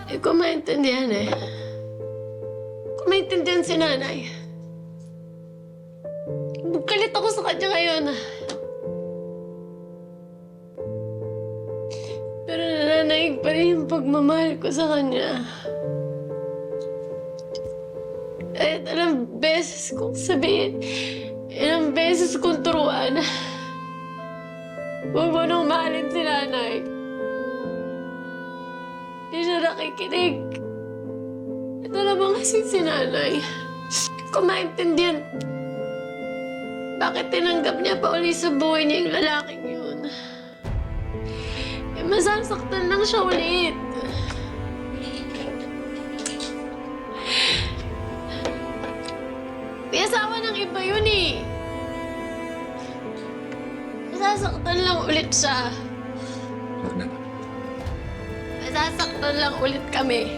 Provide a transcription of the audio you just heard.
Hindi ko maintindihan eh. Kung maintindihan si nanay. Galit ako sa kanya ngayon. Pero nananaig pa rin yung pagmamahal ko sa kanya. Kahit ilang beses kong sabihin, ilang beses kong turuan. Huwag mo nang mahalin si nanay. Hindi siya nakikinig. Ito naman kasi si nanay. Kung maintindihan, bakit tinanggap niya pa uli sa buhay niya yung lalaking yun? Eh, masasaktan lang siya ulit. May asawa ng iba yun eh. Masasaktan lang ulit siya. Masasaktan lang ulit kami.